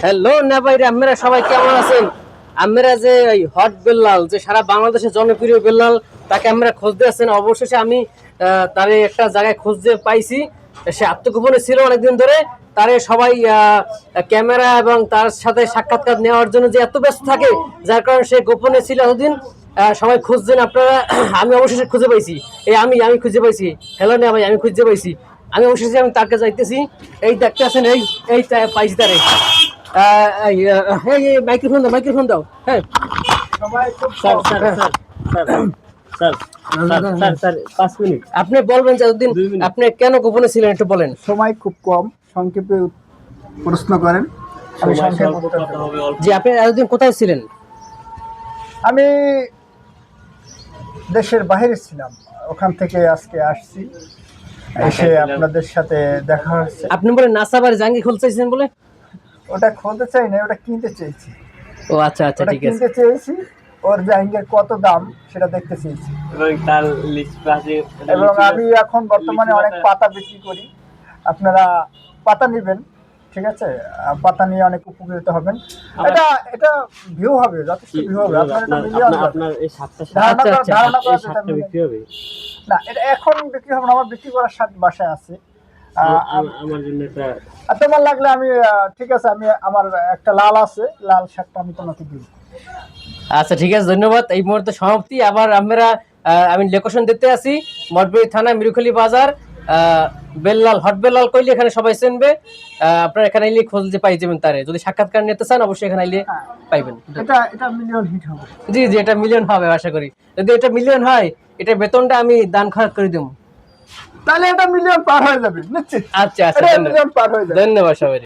Hello না ভাই, আপনারা সবাই কেমন আছেন? আমরা যে এই হট বেল্লাল, যে সারা বাংলাদেশে জনপ্রিয় বেল্লাল, তাকে আমরা খুঁজতে আছেন। অবশেষে আমি তার একটা জায়গায় খুঁজতে পাইছি। সে আত্মগোপনে ছিল অনেকদিন ধরে। তারে সবাই ক্যামেরা এবং তার সাথে সাক্ষাৎকার নেওয়ার জন্য যে এত ব্যস্ত থাকে, যার কারণে সে গোপনে ছিল এতদিন। সবাই খুঁজছেন আপনারা। আমি অবশেষে খুঁজে পাইছি। আমি খুঁজে পাইছি। হ্যালো না ভাই, আমি খুঁজে পাইছি। আমি অবশেষে তাকে যাইতেছি। এই দেখতে আছেন, এই পাইছি তারে। মাইক্রোফোন দাও, মাইক্রোফোন দাও। হ্যাঁ sir, sir, sir, sir, sir, sir, 5 minute আপনি বলবেন যে এতদিন আপনি কেন গোপনে ছিলেন, একটু বলেন। সময় খুব কম, সংক্ষেপে প্রশ্ন করেন। আমি সংক্ষেপে উত্তর দেব। যে আপনি এতদিন কোথায় ছিলেন? আমি দেশের বাইরে ছিলাম, ওখান থেকে আজকে আসছি, এসে আপনাদের সাথে দেখা হচ্ছে। আপনি বলেন নাসাবার জাঙ্গি খুলতে চাইছেন বলে? ওটা খুলতে চাই না, ওটা কিনতে চেয়েছি। ও আচ্ছা আচ্ছা, ওটা ঠিক আছে। কিনতে চেয়েছি, ওর জাঙ্গির কত দাম সেটা দেখতে চেয়েছি। এবং আমি এখন বর্তমানে অনেক পাতা বিক্রি করি, আপনারা পাতা নেবেন, ঠিক আছে? পাতা নিয়ে অনেক উপকৃত হবেন। এটা ভিউ হবে, যথেষ্ট ভিউ হবে। আপনার এটা মিলিয়ন আপনার এই সাতটা ধারণা করা যেটা বিক্রি হবে না, এটা এখন বিক্রি হবে না, আমার বিক্রি করার সাথে বাসায় আছে। আমার জন্য এটা। আর তোমার লাগলে আমি ঠিক আছে, আমি আমার একটা লাল আছে, লাল শার্টটা আমি তোমাকে দিব। আচ্ছা ঠিক আছে, ধন্যবাদ। এই মুহূর্তে সমাপ্তি। আবার আমরা আমি লোকেশন দিতে আছি, মঠবাড়ি থানা, মিরুখালী বাজার, বেল্লাল, হট বেল্লাল কইলে এখানে সবাই চিনবে। আপনারা এখানে এলে খুঁজতে পাই যাবেন তারে। যদি সাক্ষাৎকার নিতে চান অবশ্যই এখানে এলে পাইবেন। এটা মিলিয়ন হিট হবে। জি জি, এটা মিলিয়ন হবে আশা করি। যদি এটা মিলিয়ন হয়, এটা বেতনটা আমি দান খরচ করে দেবো। তাহলে এটা মিলিয়ন পার হয়ে যাবে নিশ্চিত। আচ্ছা আচ্ছা, মিলিয়ন পার হয়ে যাবে। ধন্যবাদ সবাই।